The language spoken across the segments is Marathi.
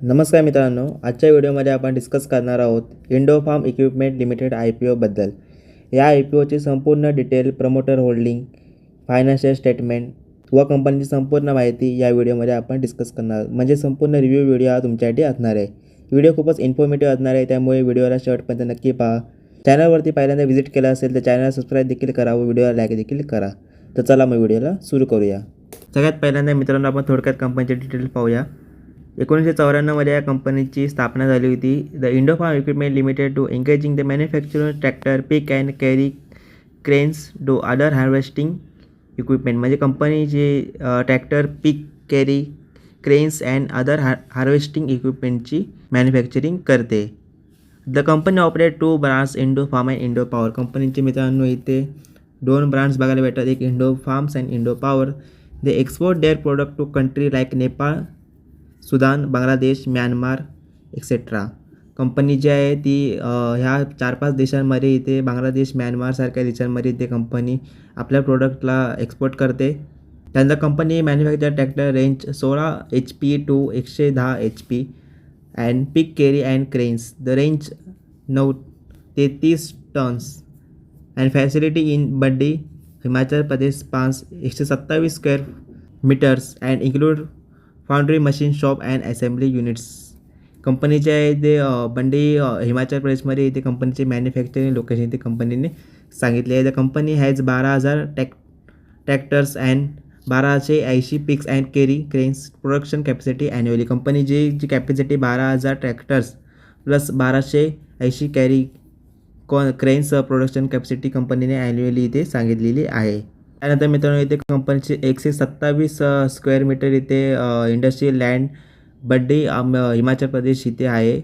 नमस्कार मित्रांनो, आजच्या व्हिडिओमध्ये आपण डिस्कस करणार आहोत इंडोफार्म इक्विपमेंट लिमिटेड IPO बद्दल. या IPOची संपूर्ण detail, promoter holding, financial statement व कंपनीची संपूर्ण माहिती या व्हिडिओमध्ये आपण डिस्कस करणार आहोत. म्हणजे संपूर्ण रिव्ह्यू व्हिडिओ हा तुमच्यासाठी असणार आहे. व्हिडिओ खूपच इन्फॉर्मेटिव्ह असणार आहे, त्यामुळे व्हिडिओला शेवटपर्यंत नक्की पहा. चॅनलवरती पहिल्यांदा व्हिजिट केला असेल तर चॅनल सबस्क्राईब देखील करा व व्हिडिओला लाईक देखील करा. तर चला मग व्हिडिओला सुरू करूया. सगळ्यात पहिल्यांदा मित्रांनो आपण थोडक्यात कंपनीचे डिटेल पाहूया. 1994मध्ये या कंपनीची स्थापना झाली होती. The Indofarm equipment limited to engaging the manufacturer tractor, pick and carry, cranes do other harvesting equipment. म्हणजे कंपनी जे tractor, pick, carry, cranes and other harvesting इक्विपमेंटची मॅन्युफॅक्चरिंग करते. The company operate 2 brands, Indofarm and Indopower. कंपनीचे मित्रांनो इथे 2 ब्रँड्स बघायला भेटतात, एक Indofarms and Indopower. They export their product to country like Nepal, Sudan, Bangladesh, Myanmar etcetera. Company जी आहे ती ह्या 4-5 देशांमध्ये इथे बांगलादेश, म्यानमारसारख्या देशांमध्ये इथे कंपनी आपल्या प्रोडक्टला एक्सपोर्ट करते. त्यानंतर company manufacture tractor range 16 HP to 110 HP and pick, carry and cranes the range 9 ते 30 tons and facility in Baddi, Himachal Pradesh 127 square meters and include foundry, machine shop and assembly units. कंपनीचे आहे ते बंडी, हिमाचल प्रदेशमध्ये इथे कंपनीचे मॅन्युफॅक्चरिंग लोकेशन इथे कंपनीने सांगितले आहे. The company has 12,000 tractors and 1280 picks and carry cranes. Production capacity annually. Company जी capacity 12,000 tractors plus 1280 carry cranes production capacity कंपनीने ॲन्युअली इथे सांगितलेली आहे. त्यानंतर मित्रांनो इथे कंपनीचे 127 स्क्वेअर मीटर इथे इंडस्ट्रियल लँड बड्डी, हिमाचल प्रदेश इथे आहे.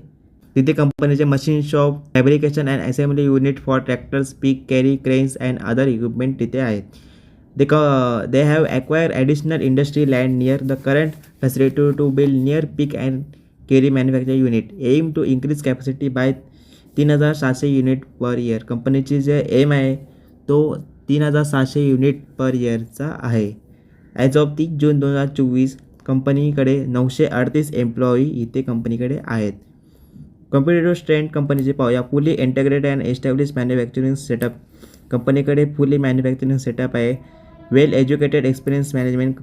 तिथे कंपनीचे machine shop, fabrication and assembly unit for tractors, pick, carry, cranes and other equipment तिथे आहेत. They have acquire additional industry land near the current facility to build near pick and carry manufacture unit. Aim to increase capacity by 3,700 unit per year. कंपनीची जे एम आहे तो 3,700 युनिट पर इयरचा आहे. ॲज ऑफ 30 जून 2024 कंपनीकडे 938 एम्प्लॉई इथे कंपनीकडे आहेत. कॉम्पिटेटिव्ह स्ट्रेंथ कंपनीचे पाहूया. Fully integrated and establish manufacturing setup. कंपनीकडे फुली मॅन्युफॅक्चरिंग सेटअप आहे. Well educated experience management.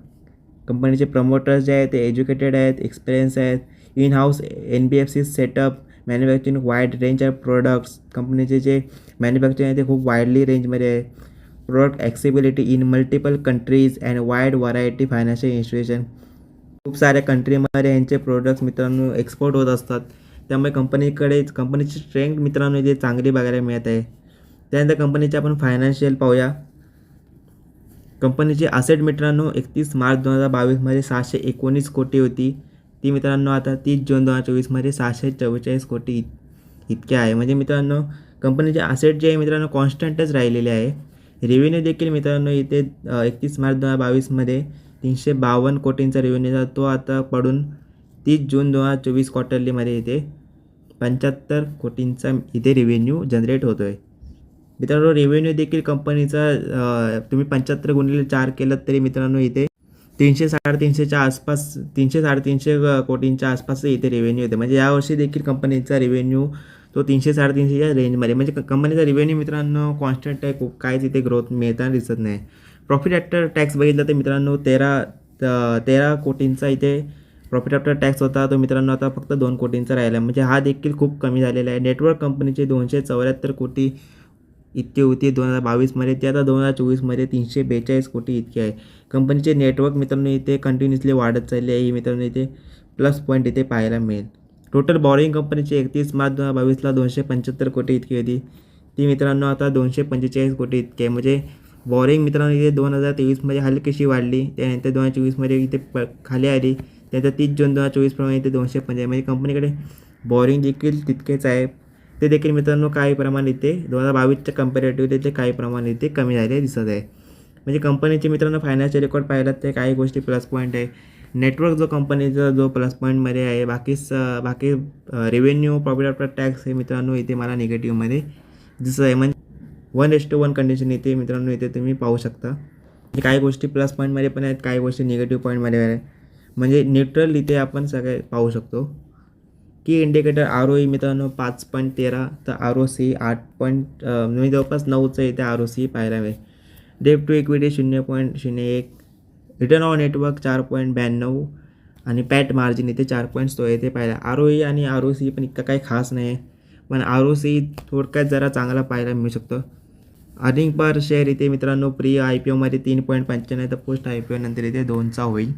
कंपनीचे प्रमोटर्स जे आहेत ते एज्युकेटेड आहेत, एक्सपिरियन्स आहेत. In house NBFC setup, manufacturing wide range of products. कंपनीचे जे मॅन्युफॅक्चरिंग आहे ते खूप वाईडली रेंजमध्ये आहे. Product accessibility in multiple countries and wide variety financial institution. खूप साऱ्या कंट्रीमध्ये यांचे प्रोडक्ट्स मित्रांनो एक्सपोर्ट होत असतात, त्यामुळे कंपनीची स्ट्रेंथ मित्रांनो इथे चांगली बघायला मिळत आहे. त्यानंतर कंपनीचे आपण फायनान्शियल पाहूया. कंपनीची असेट मित्रांनो 31 मार्च 2022मध्ये 619 कोटी होती. ती मित्रांनो आता 30 जून 2024मध्ये 644 कोटी इतके आहे. म्हणजे मित्रांनो कंपनीचे असेट जे आहे मित्रांनो कॉन्स्टंटच राहिलेले आहे. रेव्हेन्यू देखील मित्रांनो इथे 31 मार्च 2022मध्ये 352 कोटींचा रेव्हेन्यू तो आता पडून 30 जून 2024 क्वार्टरलीमध्ये इथे 75 कोटींचा इथे रेव्हेन्यू जनरेट होतो आहे. मित्रांनो रेव्हेन्यू देखील कंपनीचा तुम्ही 75 गुणिले 4 केलं तरी मित्रांनो इथे 300-350च्या आसपास, 300-350 कोटींच्या आसपास इथे रेव्हेन्यू येते. म्हणजे यावर्षी देखील कंपनीचा रेव्हेन्यू तो 300-350च्या रेंजमध्ये. म्हणजे कंपनीचा रेव्हेन्यू मित्रांनो कॉन्स्टंट आहे, खूप काहीच इथे ग्रोथ मिळताना दिसत नाही. प्रॉफिट आफ्टर टॅक्स बघितलं तर मित्रांनो 13 कोटींचा इथे प्रॉफिट आफ्टर टॅक्स होता, तो मित्रांनो आता फक्त 2 कोटींचा राहिला. म्हणजे हा देखील खूप कमी झालेला आहे. नेटवर्क कंपनीचे 274 कोटी इतकी होती 2022मध्ये, ते आता 2024मध्ये 342 कोटी इतकी आहे. कंपनीचे नेटवर्क मित्रांनो इथे कंटिन्युअसली वाढत चालले आहे. मित्रांनो इथे प्लस पॉईंट इथे पाहायला मिळेल. टोटल बॉरोइंग कंपनीची 31 मार्च 2022ला 275 कोटी इतकी होती, ती मित्रांनो आता 245 कोटी इतकी आहे. म्हणजे बॉरोइंग मित्रांनो इथे 2023मध्ये हलकीशी वाढली, त्यानंतर 2024मध्ये इथे खाली आली, त्यानंतर 30 जून 2024प्रमाणे इथे 250. म्हणजे कंपनीकडे बॉरोइंग देखील तितकेच आहे. ते देखील मित्रांनो काही प्रमाण इथे 2022च्या कंपॅरेटिव्हली ते काही प्रमाण इथे कमी झाले दिसत आहे. म्हणजे कंपनीचे मित्रांनो फायनान्शियल रेकॉर्ड पाहिलात ते काही गोष्टी प्लस पॉईंट आहे. नेटवर्क जो कंपनीचा जो प्लस पॉईंटमध्ये आहे, बाकी रेव्हेन्यू, प्रॉफिट आफ्टर टॅक्स हे मित्रांनो इथे मला निगेटिव्हमध्ये दिसत आहे. म्हणजे 1:1 कंडिशन इथे मित्रांनो इथे तुम्ही पाहू शकता. म्हणजे काही गोष्टी प्लस पॉईंटमध्ये पण आहेत, काही गोष्टी निगेटिव्ह पॉईंटमध्ये आहेत. म्हणजे न्यूट्रल इथे आपण सगळे पाहू शकतो. की इंडिकेटर ROE मित्रांनो 5.13, तर ROC म्हणजे जवळपास 9चं इथे ROC पाहायला मिळेल. Debt to equity 0.01, return on network 4.92 आणि पॅट मार्जिन इथे 4.16 इथे पाहिला. ROE आणि ROC पण इतका काही खास नाही आहे, पण ROC थोडक्यात जरा चांगला पाहायला मिळू शकतो. अर्निंग पर शेअर इथे मित्रांनो प्री IPOमध्ये 3.95, तर पोस्ट IPO नंतर इथे 2चा होईल.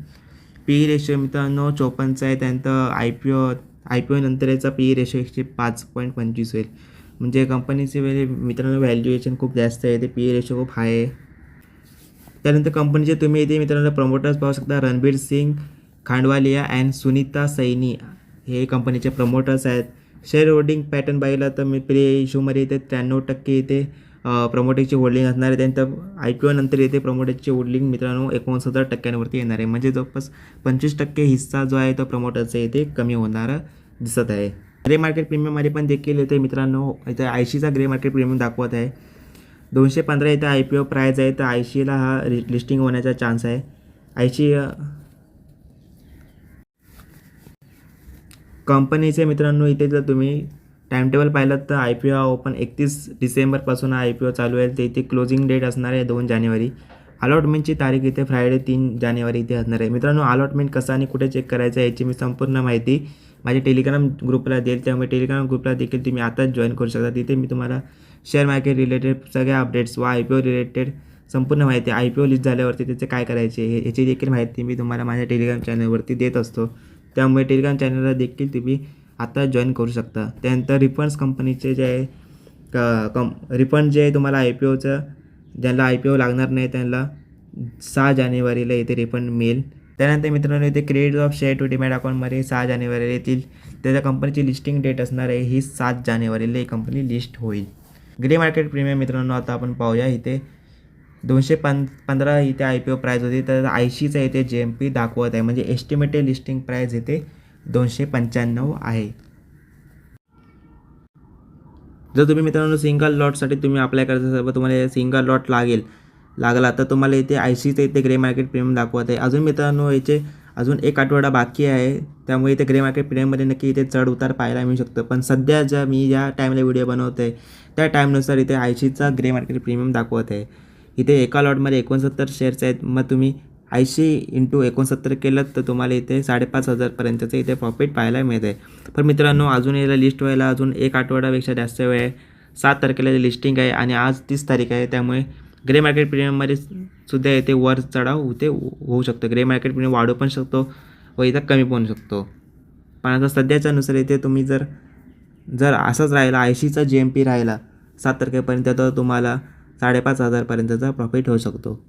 PE रेशो मित्रांनो 54चा आहे, त्यानंतर IPO नंतर याचा PE रेशो 105.25 होईल. म्हणजे कंपनीचे मित्रांनो व्हॅल्युएशन खूप जास्त आहे, ते PE रेशो खूप हाय आहे. त्यानंतर कंपनीचे तुम्ही इथे मित्रांनो प्रमोटर्स पाहू शकता. रणबीर सिंग खांडवालिया अँड सुनीता सैनी हे कंपनीचे प्रमोटर्स आहेत. शेअर होल्डिंग पॅटर्न पाहिलं तर मी प्री इश्यूमध्ये इथे 93% इथे प्रमोटरची होल्डिंग असणार आहे. त्यानंतर IPO नंतर इथे प्रमोटरची होल्डिंग मित्रांनो 69% येणार आहे. म्हणजे जवळपास 25% हिस्सा जो आहे तो प्रमोटरचा इथे कमी होणारा दिसत आहे. ग्रे मार्केट प्रीमियममध्ये पण देखील इथे मित्रांनो इथे 80चा ग्रे मार्केट प्रीमियम दाखवत आहे. 215 इथे IPO प्राईज आहे, तर 80ला हा लिस्टिंग होण्याचा चान्स आहे. 80 कंपनीचे मित्रांनो इथे जर तुम्ही टाईमटेबल पाहिलं तर IPO ओपन 31 डिसेंबरपासून हा IPO चालू आहे. ते इथे क्लोजिंग डेट असणार आहे 2 जानेवारी. अलॉटमेंटची तारीख इथे फ्रायडे 3 जानेवारी इथे असणार आहे. मित्रांनो अलॉटमेंट कसं आणि कुठे चेक करायचं आहे याची मी संपूर्ण माहिती माझ्या टेलिग्राम ग्रुपला देईल, त्यामुळे टेलिग्राम ग्रुपला देखील तुम्ही आताच जॉईन करू शकता. तिथे मी तुम्हाला शेअर मार्केट रिलेटेड सगळ्या अपडेट्स व IPO रिलेटेड संपूर्ण माहिती, IPO लिस्ट झाल्यावरती त्याचे काय करायचे याची देखील माहिती मी तुम्हाला माझ्या टेलिग्राम चॅनलवरती देत असतो. त्यामुळे टेलिग्राम चॅनलला देखील तुम्ही आता जॉईन करू शकता. त्यानंतर रिफंड्स कंपनीचे जे आहे रिफंड जे आहे तुम्हाला IPOचं ज्यांना IPO लागणार नाही त्यांना 6 जानेवारीला इथे रिफंड मिळेल. त्यानंतर मित्रांनो इथे credit of share to demat अकाउंटमध्ये 6 जानेवारीला येतील. त्याच्या कंपनीची लिस्टिंग डेट असणार आहे ही 7 जानेवारीला ही कंपनी लिस्ट होईल. ग्रे मार्केट प्रीमियम मित्रांनो आता आपण पाहूया. इथे 215 इथे IPO प्राईज होती, तर 80चा इथे GMP दाखवत आहे. म्हणजे एस्टिमेटेड लिस्टिंग प्राईज इथे 295 आहे. जर तुम्ही मित्रांनो सिंगल लॉटसाठी तुम्ही अप्लाय करत असाल, तुम्हाला सिंगल लॉट लागला तर तुम्हाला इथे 80चं इथे ग्रे मार्केट प्रीमियम दाखवत आहे. अजून मित्रांनो याचे अजून 1 आठवडा बाकी आहे, त्यामुळे इथे ग्रे मार्केट प्रीमियममध्ये नक्की इथे चढ उतार पाहायला मिळू शकतं. पण सध्या मी ज्या टाईमला व्हिडिओ बनवतो आहे त्या टाईमनुसार इथे 80चा ग्रे मार्केट प्रीमियम दाखवत आहे. इथे एका लॉटमध्ये 69 शेअर्स आहेत. मग तुम्ही 80 × 69 केलं तर तुम्हाला इथे 5,500 पर्यंतचं इथे प्रॉफिट पाहायला मिळते. पण मित्रांनो अजून याला लिस्ट व्हायला अजून 1 आठवड्यापेक्षा जास्त वेळ आहे. 7 तारखेला लिस्टिंग आहे आणि आज 30 तारीख आहे. त्यामुळे ग्रे मार्केट प्रीमियममध्ये सुद्धा इथे वर चढाव इथे होऊ शकतो. ग्रे मार्केट प्रीमियम वाढू पण शकतो व इथं कमी पण होऊ शकतो. पण आता सध्याच्यानुसार इथे तुम्ही जर असंच राहिला 80चा GMP राहिला 7 तारखेपर्यंत तर तुम्हाला 5,500 पर्यंतचा प्रॉफिट होऊ शकतो.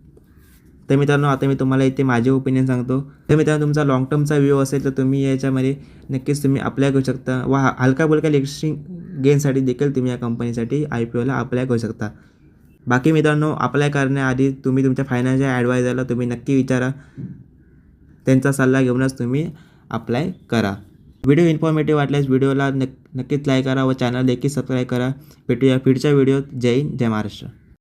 तर मित्रांनो आता मी तुम्हाला इथे माझे ओपिनियन सांगतो. तर मित्रांनो तुमचा लॉंग टर्मचा व्ह्यू असेल तर तुम्ही याच्यामध्ये नक्कीच तुम्ही अप्लाय करू शकता व हलका बोलका लिस्टिंग गेनसाठी देखील तुम्ही या कंपनीसाठी IPOला अप्लाय करू शकता. बाकी मित्रांनो अप्लाय करण्याआधी तुम्ही तुमच्या फायनान्शियल ॲडवायझरला तुम्ही नक्की विचारा, त्यांचा सल्ला घेऊनच तुम्ही अप्लाय करा. व्हिडिओ इन्फॉर्मेटिव्ह वाटल्यास व्हिडिओला नक्कीच लाईक करा व चॅनल देखील सबस्क्राईब करा. भेटूया पुढच्या व्हिडिओत. जय हिंद, जय महाराष्ट्र.